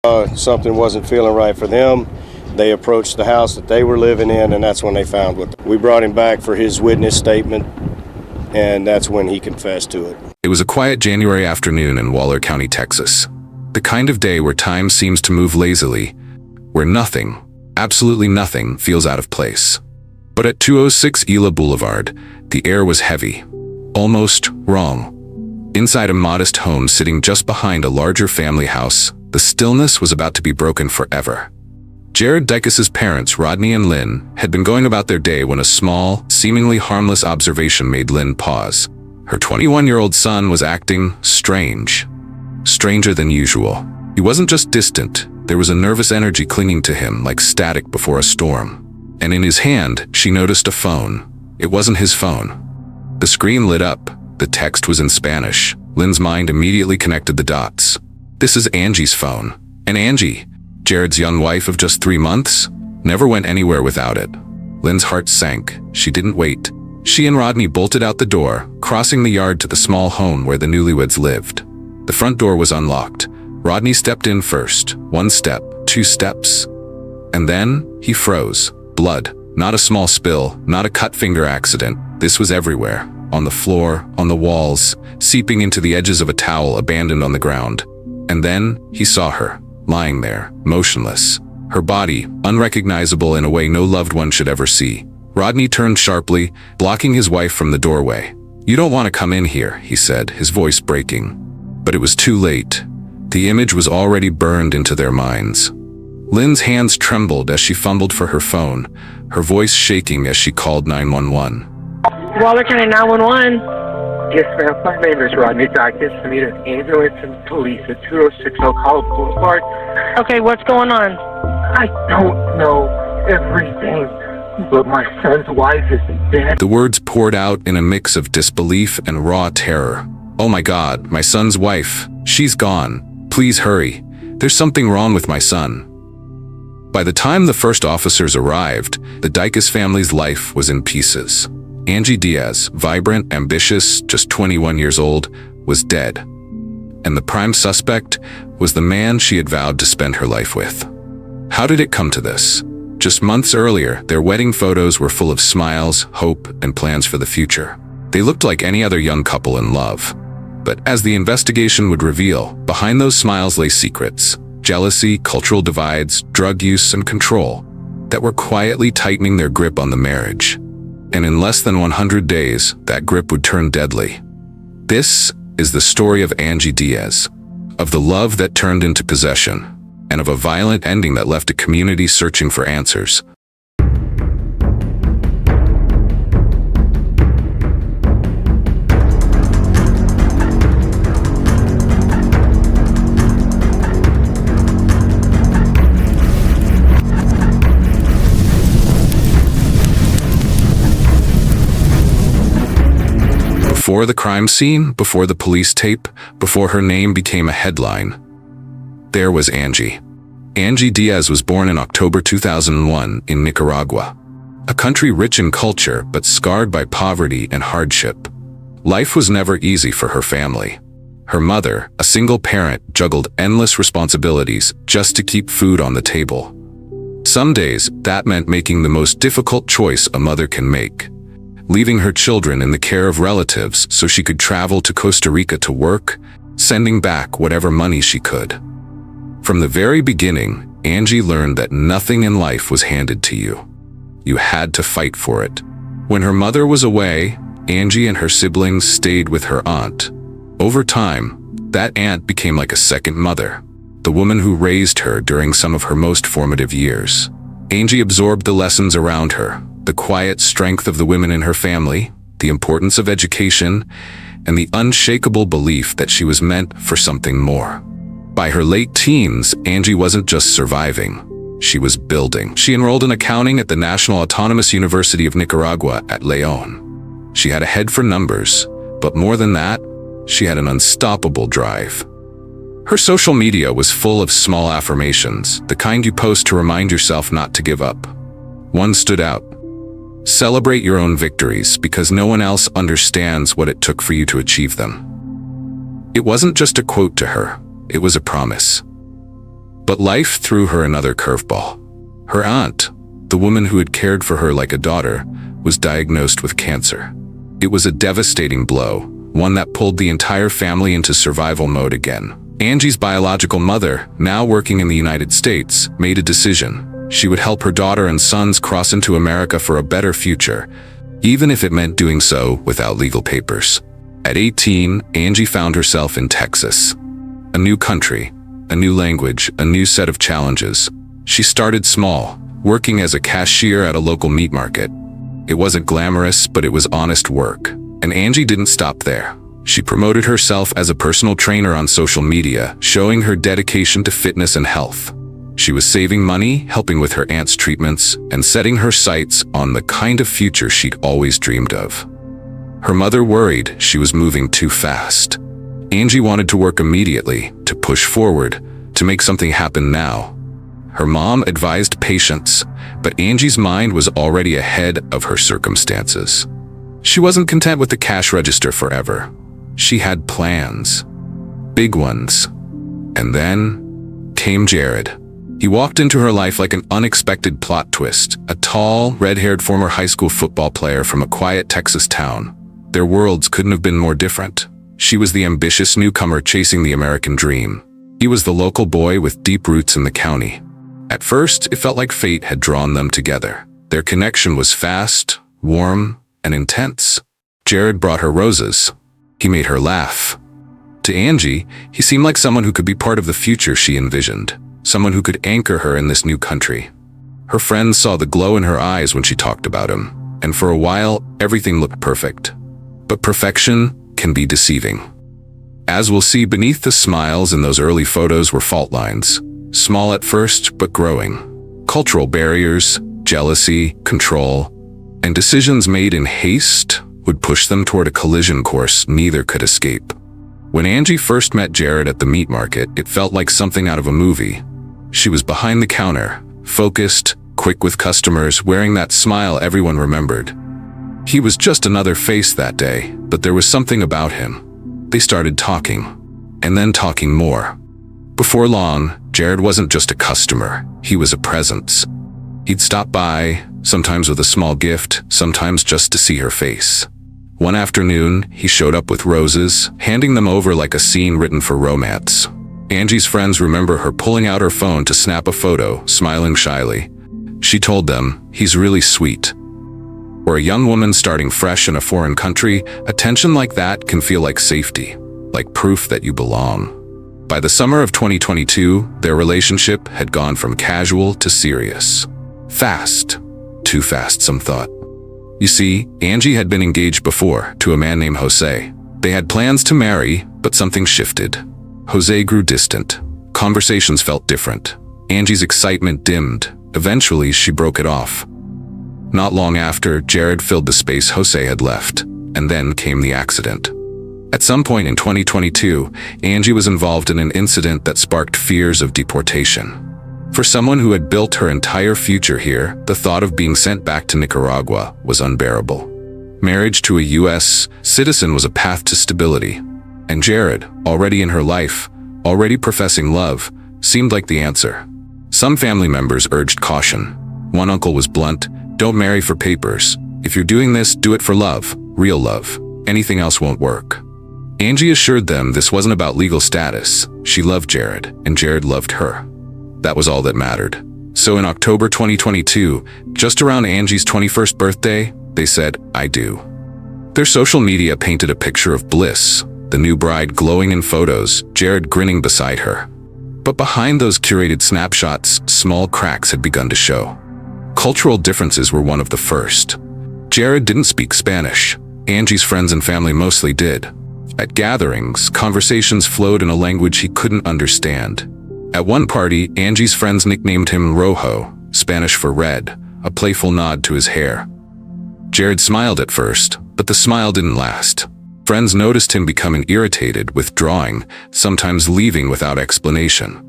Something wasn't feeling right for them. They approached the house that they were living in, and that's when they found what. We brought him back for his witness statement, and that's when he confessed to it. It was a quiet January afternoon in Waller County, Texas. The kind of day where time seems to move lazily, where nothing, absolutely nothing, feels out of place. But at 206 Ela Boulevard, the air was heavy, almost wrong. Inside a modest home sitting just behind a larger family house, the stillness was about to be broken forever. Jared Dicus's parents, Rodney and Lynn, had been going about their day when a small, seemingly harmless observation made Lynn pause. Her 21-year-old son was acting strange. Stranger than usual. He wasn't just distant, there was a nervous energy clinging to him like static before a storm. And in his hand, she noticed a phone. It wasn't his phone. The screen lit up. The text was in Spanish. Lynn's mind immediately connected the dots. This is Angie's phone. And Angie, Jared's young wife of just 3 months, never went anywhere without it. Lynn's heart sank. She didn't wait. She and Rodney bolted out the door, crossing the yard to the small home where the Newlyweds lived. The front door was unlocked. Rodney stepped in first. 1 step, 2 steps. And then he froze. Blood. Not a small spill, not a cut finger accident. This was everywhere. On the floor, on the walls, seeping into the edges of a towel abandoned on the ground. And then he saw her, lying there, motionless. Her body, unrecognizable in a way no loved one should ever see. Rodney turned sharply, blocking his wife from the doorway. "You don't want to come in here," he said, his voice breaking. But it was too late. The image was already burned into their minds. Lynn's hands trembled as she fumbled for her phone, her voice shaking as she called 911. Waller County 911. Yes, ma'am. My name is Rodney Dicus. I need an ambulance and police at 2060 College Boulevard. Okay, what's going on? I don't know everything, but my son's wife is dead. The words poured out in a mix of disbelief and raw terror. "Oh my God, my son's wife. She's gone. Please hurry. There's something wrong with my son." By the time the first officers arrived, the Dicus family's life was in pieces. Angie Diaz, vibrant, ambitious, just 21 years old, was dead. And the prime suspect was the man she had vowed to spend her life with. How did it come to this? Just months earlier, their wedding photos were full of smiles, hope, and plans for the future. They looked like any other young couple in love. But as the investigation would reveal, behind those smiles lay secrets: jealousy, cultural divides, drug use, and control that were quietly tightening their grip on the marriage. And in less than 100 days, that grip would turn deadly. This is the story of Angie Diaz, of the love that turned into possession, and of a violent ending that left a community searching for answers. Before the crime scene, before the police tape, before her name became a headline, there was Angie. Angie Diaz was born in October 2001 in Nicaragua, a country rich in culture but scarred by poverty and hardship. Life was never easy for her family. Her mother, a single parent, juggled endless responsibilities just to keep food on the table. Some days, that meant making the most difficult choice a mother can make: leaving her children in the care of relatives so she could travel to Costa Rica to work, sending back whatever money she could. From the very beginning, Angie learned that nothing in life was handed to you. You had to fight for it. When her mother was away, Angie and her siblings stayed with her aunt. Over time, that aunt became like a second mother, the woman who raised her during some of her most formative years. Angie absorbed the lessons around her: the quiet strength of the women in her family, the importance of education, and the unshakable belief that she was meant for something more. By her late teens, Angie wasn't just surviving, she was building. She enrolled in accounting at the National Autonomous University of Nicaragua at León. She had a head for numbers, but more than that, she had an unstoppable drive. Her social media was full of small affirmations, the kind you post to remind yourself not to give up. One stood out: celebrate your own victories because no one else understands what it took for you to achieve them. It wasn't just a quote to her, it was a promise. But life threw her another curveball. Her aunt, the woman who had cared for her like a daughter, was diagnosed with cancer. It was a devastating blow, one that pulled the entire family into survival mode again. Angie's biological mother, now working in the United States, made a decision. She would help her daughter and sons cross into America for a better future, even if it meant doing so without legal papers. At 18, Angie found herself in Texas. A new country, a new language, a new set of challenges. She started small, working as a cashier at a local meat market. It wasn't glamorous, but it was honest work. And Angie didn't stop there. She promoted herself as a personal trainer on social media, showing her dedication to fitness and health. She was saving money, helping with her aunt's treatments, and setting her sights on the kind of future she'd always dreamed of. Her mother worried she was moving too fast. Angie wanted to work immediately, to push forward, to make something happen now. Her mom advised patience, but Angie's mind was already ahead of her circumstances. She wasn't content with the cash register forever. She had plans. Big ones. And then came Jared. He walked into her life like an unexpected plot twist, a tall, red-haired former high school football player from a quiet Texas town. Their worlds couldn't have been more different. She was the ambitious newcomer chasing the American dream. He was the local boy with deep roots in the county. At first, it felt like fate had drawn them together. Their connection was fast, warm, and intense. Jared brought her roses. He made her laugh. To Angie, he seemed like someone who could be part of the future she envisioned. Someone who could anchor her in this new country. Her friends saw the glow in her eyes when she talked about him, and for a while, everything looked perfect. But perfection can be deceiving. As we'll see, beneath the smiles in those early photos were fault lines. Small at first, but growing. Cultural barriers, jealousy, control, and decisions made in haste would push them toward a collision course neither could escape. When Angie first met Jared at the meat market, it felt like something out of a movie. She was behind the counter, focused, quick with customers, wearing that smile everyone remembered. He was just another face that day, but there was something about him. They started talking, and then talking more. Before long, Jared wasn't just a customer, he was a presence. He'd stop by, sometimes with a small gift, sometimes just to see her face. One afternoon, he showed up with roses, handing them over like a scene written for romance. Angie's friends remember her pulling out her phone to snap a photo, smiling shyly. She told them, "He's really sweet." For a young woman starting fresh in a foreign country, attention like that can feel like safety, like proof that you belong. By the summer of 2022, their relationship had gone from casual to serious. Fast. Too fast, some thought. You see, Angie had been engaged before, to a man named Jose. They had plans to marry, but something shifted. Jose grew distant. Conversations felt different. Angie's excitement dimmed. Eventually, she broke it off. Not long after, Jared filled the space Jose had left, and then came the accident. At some point in 2022, Angie was involved in an incident that sparked fears of deportation. For someone who had built her entire future here, the thought of being sent back to Nicaragua was unbearable. Marriage to a U.S. citizen was a path to stability, and Jared, already in her life, already professing love, seemed like the answer. Some family members urged caution. One uncle was blunt, "Don't marry for papers. If you're doing this, do it for love, real love. Anything else won't work." Angie assured them this wasn't about legal status. She loved Jared, and Jared loved her. That was all that mattered. So in October 2022, just around Angie's 21st birthday, they said, "I do." Their social media painted a picture of bliss, the new bride glowing in photos, Jared grinning beside her. But behind those curated snapshots, small cracks had begun to show. Cultural differences were one of the first. Jared didn't speak Spanish. Angie's friends and family mostly did. At gatherings, conversations flowed in a language he couldn't understand. At one party, Angie's friends nicknamed him Rojo, Spanish for red, a playful nod to his hair. Jared smiled at first, but the smile didn't last. Friends noticed him becoming irritated, withdrawing, sometimes leaving without explanation.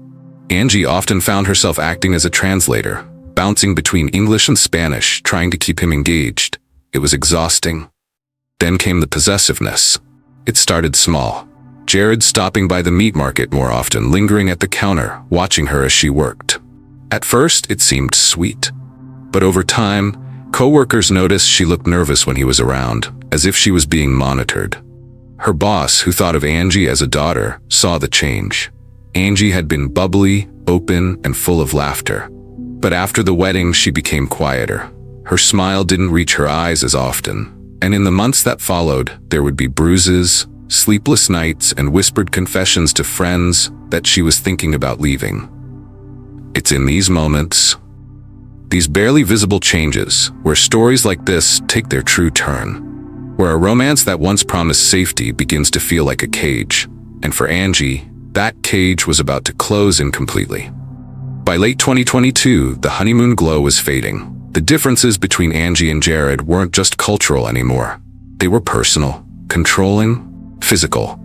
Angie often found herself acting as a translator, bouncing between English and Spanish, trying to keep him engaged. It was exhausting. Then came the possessiveness. It started small. Jared stopping by the meat market more often, lingering at the counter, watching her as she worked. At first, it seemed sweet. But over time, co-workers noticed she looked nervous when he was around, as if she was being monitored. Her boss, who thought of Angie as a daughter, saw the change. Angie had been bubbly, open, and full of laughter. But after the wedding, she became quieter. Her smile didn't reach her eyes as often. And in the months that followed, there would be bruises, sleepless nights, and whispered confessions to friends that she was thinking about leaving. It's in these moments, these barely visible changes, where stories like this take their true turn, where a romance that once promised safety begins to feel like a cage. And for Angie, that cage was about to close in completely. By late 2022, the honeymoon glow was fading. The differences between Angie and Jared weren't just cultural anymore. They were personal, controlling, physical.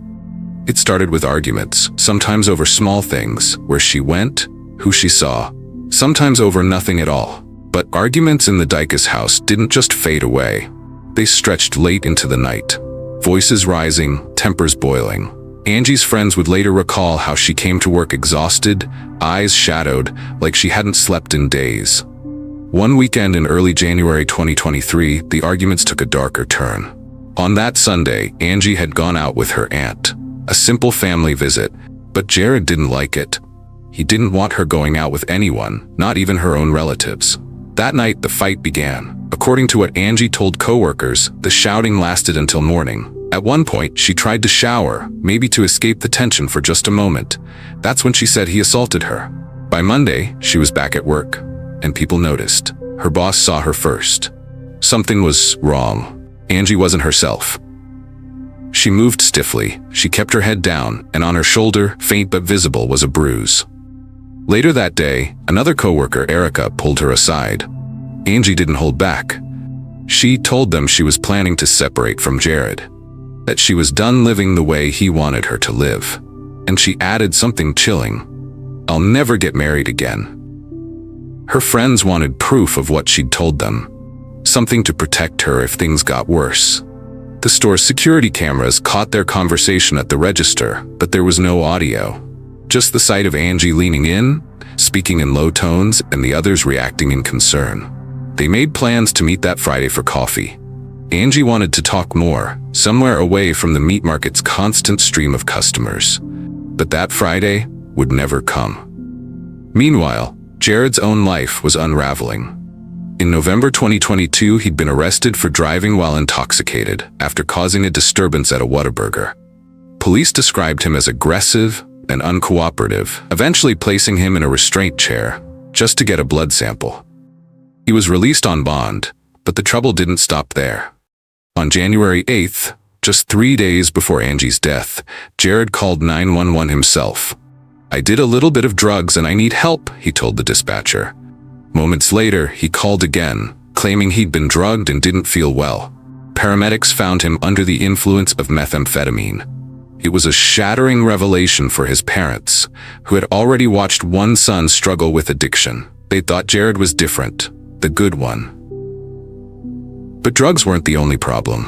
It started with arguments, sometimes over small things, where she went, who she saw, sometimes over nothing at all. But arguments in the Dicus house didn't just fade away. They stretched late into the night. Voices rising, tempers boiling. Angie's friends would later recall how she came to work exhausted, eyes shadowed, like she hadn't slept in days. One weekend in early January 2023, the arguments took a darker turn. On that Sunday, Angie had gone out with her aunt. A simple family visit, but Jared didn't like it. He didn't want her going out with anyone, not even her own relatives. That night, the fight began. According to what Angie told coworkers, the shouting lasted until morning. At one point, she tried to shower, maybe to escape the tension for just a moment. That's when she said he assaulted her. By Monday, she was back at work, and people noticed. Her boss saw her first. Something was wrong. Angie wasn't herself. She moved stiffly, she kept her head down, and on her shoulder, faint but visible, was a bruise. Later that day, another coworker, Erica, pulled her aside. Angie didn't hold back. She told them she was planning to separate from Jared, that she was done living the way he wanted her to live. And she added something chilling: "I'll never get married again." Her friends wanted proof of what she'd told them, something to protect her if things got worse. The store's security cameras caught their conversation at the register, but there was no audio. Just the sight of Angie leaning in, speaking in low tones, and the others reacting in concern. They made plans to meet that Friday for coffee. Angie wanted to talk more, somewhere away from the meat market's constant stream of customers. But that Friday would never come. Meanwhile, Jared's own life was unraveling. In November 2022, he'd been arrested for driving while intoxicated after causing a disturbance at a Whataburger. Police described him as aggressive and uncooperative, eventually placing him in a restraint chair just to get a blood sample. He was released on bond, but the trouble didn't stop there. On January 8th, just 3 days before Angie's death, Jared called 911 himself. "I did a little bit of drugs and I need help," he told the dispatcher. Moments later, he called again, claiming he'd been drugged and didn't feel well. Paramedics found him under the influence of methamphetamine. It was a shattering revelation for his parents, who had already watched one son struggle with addiction. They thought Jared was different, the good one. But drugs weren't the only problem.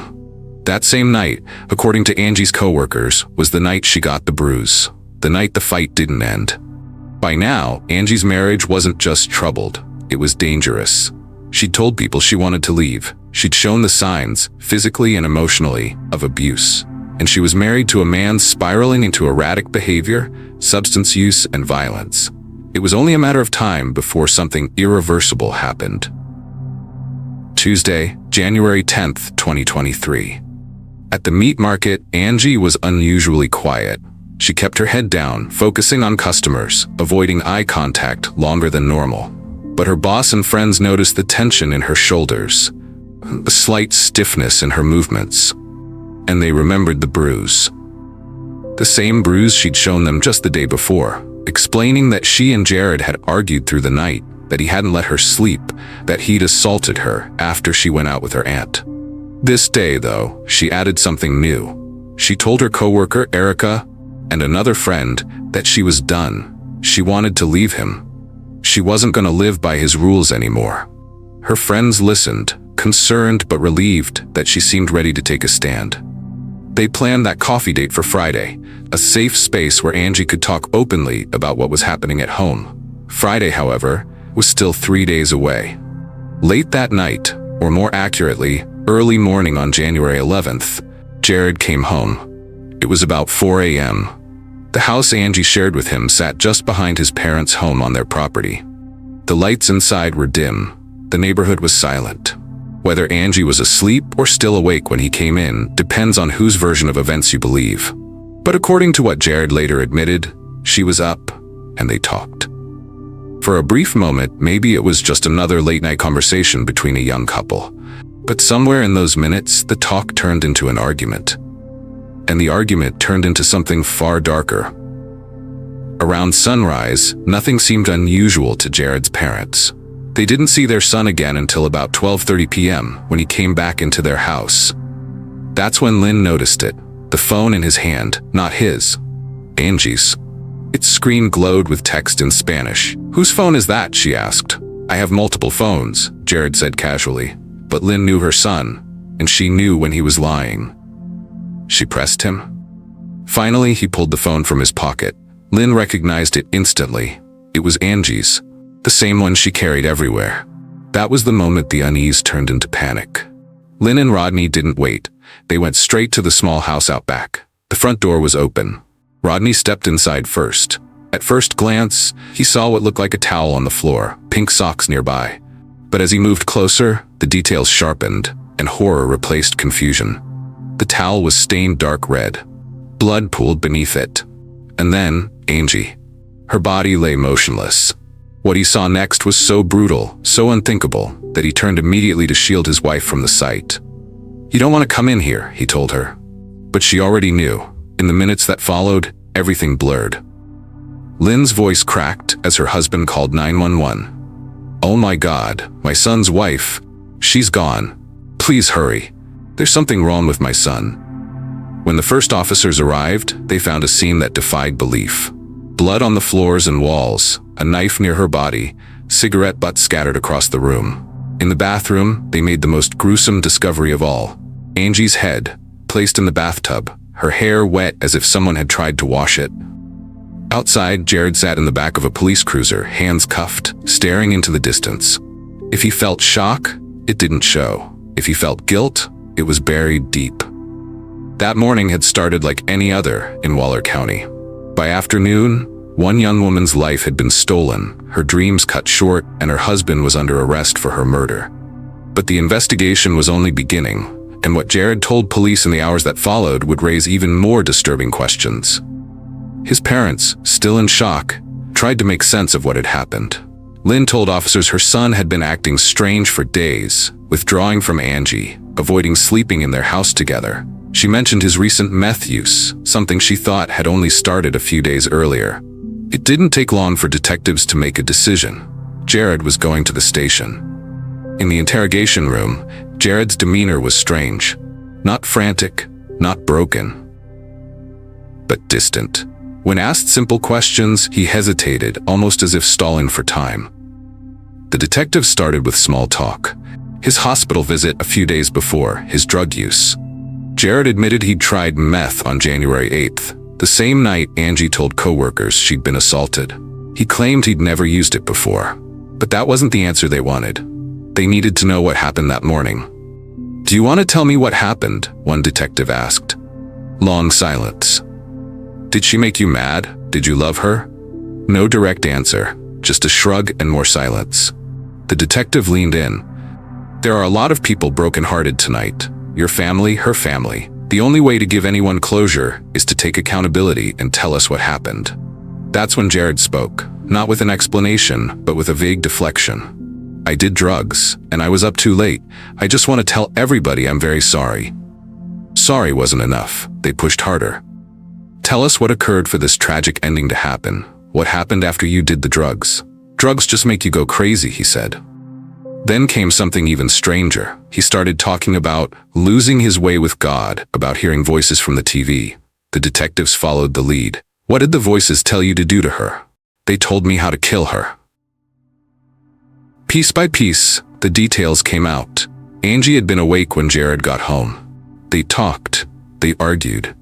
That same night, according to Angie's coworkers, was the night she got the bruise, the night the fight didn't end. By now, Angie's marriage wasn't just troubled, it was dangerous. She'd told people she wanted to leave. She'd shown the signs, physically and emotionally, of abuse. And she was married to a man spiraling into erratic behavior, substance use, and violence. It was only a matter of time before something irreversible happened. Tuesday, January 10th, 2023. At the meat market, Angie was unusually quiet. She kept her head down, focusing on customers, avoiding eye contact longer than normal. But her boss and friends noticed the tension in her shoulders, the slight stiffness in her movements, and they remembered the bruise. The same bruise she'd shown them just the day before, explaining that she and Jared had argued through the night, that he hadn't let her sleep, that he'd assaulted her after she went out with her aunt. This day, though, she added something new. She told her coworker, Erica, and another friend, that she was done. She wanted to leave him. She wasn't going to live by his rules anymore. Her friends listened, concerned but relieved that she seemed ready to take a stand. They planned that coffee date for Friday, a safe space where Angie could talk openly about what was happening at home. Friday, however, was still 3 days away. Late that night, or more accurately, early morning on January 11th, Jared came home. It was about 4 a.m. The house Angie shared with him sat just behind his parents' home on their property. The lights inside were dim. The neighborhood was silent. Whether Angie was asleep or still awake when he came in depends on whose version of events you believe. But according to what Jared later admitted, she was up, and they talked. For a brief moment, maybe it was just another late-night conversation between a young couple. But somewhere in those minutes, the talk turned into an argument. And the argument turned into something far darker. Around sunrise, nothing seemed unusual to Jared's parents. They didn't see their son again until about 12:30 p.m. when he came back into their house. That's when Lynn noticed it, the phone in his hand, not his, Angie's. Its screen glowed with text in Spanish. "Whose phone is that?" she asked. "I have multiple phones," Jared said casually. But Lynn knew her son, and she knew when he was lying. She pressed him. Finally, he pulled the phone from his pocket. Lynn recognized it instantly. It was Angie's, the same one she carried everywhere. That was the moment the unease turned into panic. Lynn and Rodney didn't wait. They went straight to the small house out back. The front door was open. Rodney stepped inside first. At first glance, he saw what looked like a towel on the floor, pink socks nearby. But as he moved closer, the details sharpened, and horror replaced confusion. The towel was stained dark red. Blood pooled beneath it. And then, Angie. Her body lay motionless. What he saw next was so brutal, so unthinkable, that he turned immediately to shield his wife from the sight. "You don't want to come in here," he told her. But she already knew. In the minutes that followed, everything blurred. Lynn's voice cracked as her husband called 911. "Oh my God, my son's wife. She's gone. Please hurry. There's something wrong with my son." When the first officers arrived, they found a scene that defied belief. Blood on the floors and walls, a knife near her body, cigarette butts scattered across the room. In the bathroom, they made the most gruesome discovery of all. Angie's head, placed in the bathtub, her hair wet as if someone had tried to wash it. Outside, Jared sat in the back of a police cruiser, hands cuffed, staring into the distance. If he felt shock, it didn't show. If he felt guilt, it was buried deep. That morning had started like any other in Waller County. By afternoon, one young woman's life had been stolen, her dreams cut short, and her husband was under arrest for her murder. But the investigation was only beginning, and what Jared told police in the hours that followed would raise even more disturbing questions. His parents, still in shock, tried to make sense of what had happened. Lynn told officers her son had been acting strange for days, withdrawing from Angie, avoiding sleeping in their house together. She mentioned his recent meth use, something she thought had only started a few days earlier. It didn't take long for detectives to make a decision. Jared was going to the station. In the interrogation room, Jared's demeanor was strange. Not frantic, not broken, but distant. When asked simple questions, he hesitated, almost as if stalling for time. The detective started with small talk. His hospital visit a few days before, his drug use. Jared admitted he'd tried meth on January 8th, the same night Angie told coworkers she'd been assaulted. He claimed he'd never used it before. But that wasn't the answer they wanted. They needed to know what happened that morning. "Do you want to tell me what happened?" one detective asked. Long silence. "Did she make you mad? Did you love her?" No direct answer, just a shrug and more silence. The detective leaned in. "There are a lot of people brokenhearted tonight. Your family, her family. The only way to give anyone closure is to take accountability and tell us what happened." That's when Jared spoke, not with an explanation, but with a vague deflection. "I did drugs, and I was up too late. I just want to tell everybody I'm very sorry." Sorry wasn't enough. They pushed harder. "Tell us what occurred for this tragic ending to happen. What happened after you did the drugs?" "Drugs just make you go crazy," he said. Then came something even stranger. He started talking about losing his way with God, about hearing voices from the TV. The detectives followed the lead. "What did the voices tell you to do to her?" "They told me how to kill her." Piece by piece, the details came out. Angie had been awake when Jared got home. They talked. They argued.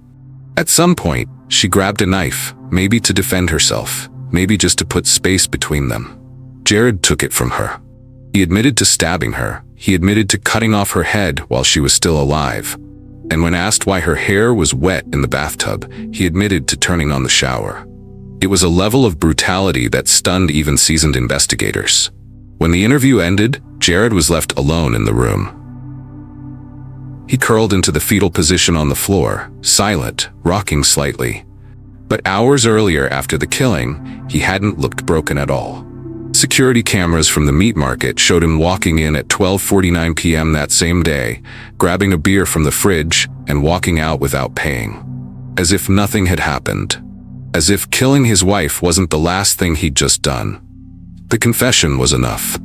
At some point, She grabbed a knife, maybe to defend herself, maybe just to put space between them. Jared took it from her. He admitted to stabbing her. He admitted to cutting off her head while she was still alive. And when asked why her hair was wet in the bathtub, he admitted to turning on the shower. It was a level of brutality that stunned even seasoned investigators. When the interview ended, Jared was left alone in the room. He curled into the fetal position on the floor, silent, rocking slightly. But hours earlier after the killing, he hadn't looked broken at all. Security cameras from the meat market showed him walking in at 12:49 p.m. that same day, grabbing a beer from the fridge and walking out without paying. As if nothing had happened. As if killing his wife wasn't the last thing he'd just done. The confession was enough.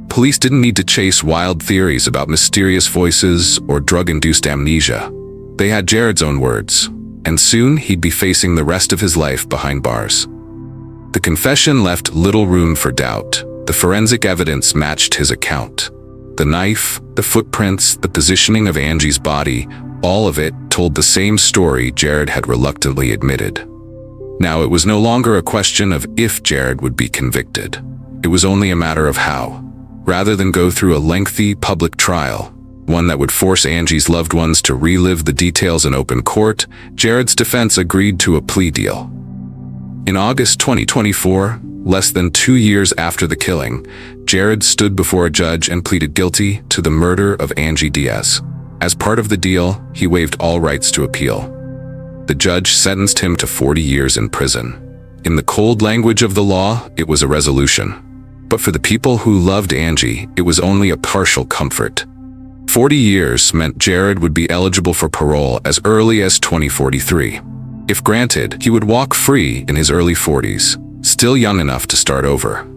Police didn't need to chase wild theories about mysterious voices or drug-induced amnesia. They had Jared's own words, and soon he'd be facing the rest of his life behind bars. The confession left little room for doubt. The forensic evidence matched his account. The knife, the footprints, the positioning of Angie's body, all of it told the same story Jared had reluctantly admitted. Now it was no longer a question of if Jared would be convicted. It was only a matter of how. Rather than go through a lengthy public trial, one that would force Angie's loved ones to relive the details in open court, Jared's defense agreed to a plea deal. In August 2024, less than 2 years after the killing, Jared stood before a judge and pleaded guilty to the murder of Angie Diaz. As part of the deal, he waived all rights to appeal. The judge sentenced him to 40 years in prison. In the cold language of the law, it was a resolution. But for the people who loved Angie, it was only a partial comfort. 40 years meant Jared would be eligible for parole as early as 2043. If granted, he would walk free in his early 40s, still young enough to start over.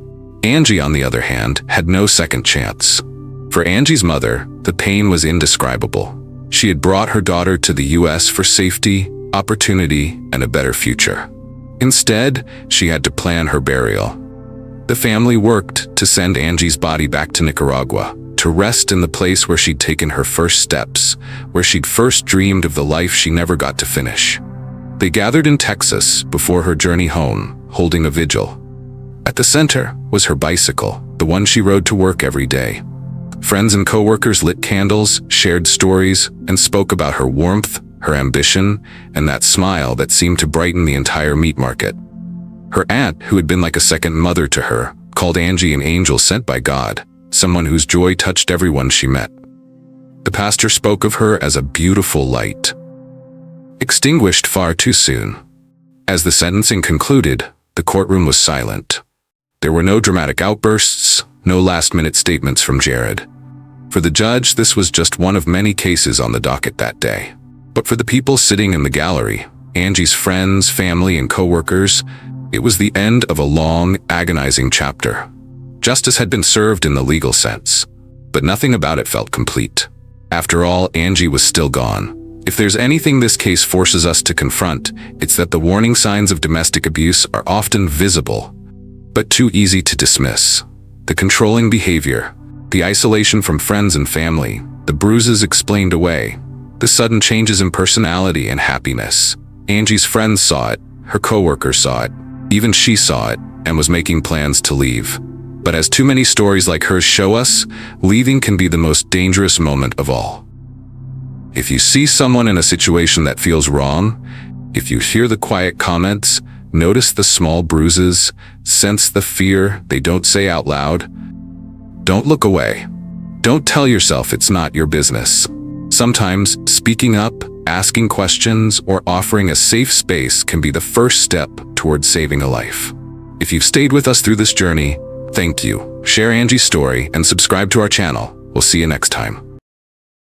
Angie, on the other hand, had no second chance. For Angie's mother, the pain was indescribable. She had brought her daughter to the US for safety, opportunity, and a better future. Instead, she had to plan her burial. The family worked to send Angie's body back to Nicaragua, to rest in the place where she'd taken her first steps, where she'd first dreamed of the life she never got to finish. They gathered in Texas before her journey home, holding a vigil. At the center was her bicycle, the one she rode to work every day. Friends and coworkers lit candles, shared stories, and spoke about her warmth, her ambition, and that smile that seemed to brighten the entire meat market. Her aunt, who had been like a second mother to her, called Angie an angel sent by God, someone whose joy touched everyone she met. The pastor spoke of her as a beautiful light, extinguished far too soon. As the sentencing concluded, the courtroom was silent. There were no dramatic outbursts, no last-minute statements from Jared. For the judge, this was just one of many cases on the docket that day. But for the people sitting in the gallery, Angie's friends, family, and coworkers, it was the end of a long, agonizing chapter. Justice had been served in the legal sense, but nothing about it felt complete. After all, Angie was still gone. If there's anything this case forces us to confront, it's that the warning signs of domestic abuse are often visible, but too easy to dismiss. The controlling behavior, the isolation from friends and family, the bruises explained away, the sudden changes in personality and happiness. Angie's friends saw it, her coworkers saw it, even she saw it, and was making plans to leave. But as too many stories like hers show us, leaving can be the most dangerous moment of all. If you see someone in a situation that feels wrong, if you hear the quiet comments, notice the small bruises, sense the fear they don't say out loud, don't look away. Don't tell yourself it's not your business. Sometimes speaking up, asking questions, or offering a safe space can be the first step towards saving a life. If you've stayed with us through this journey, thank you. Share Angie's story and subscribe to our channel. We'll see you next time.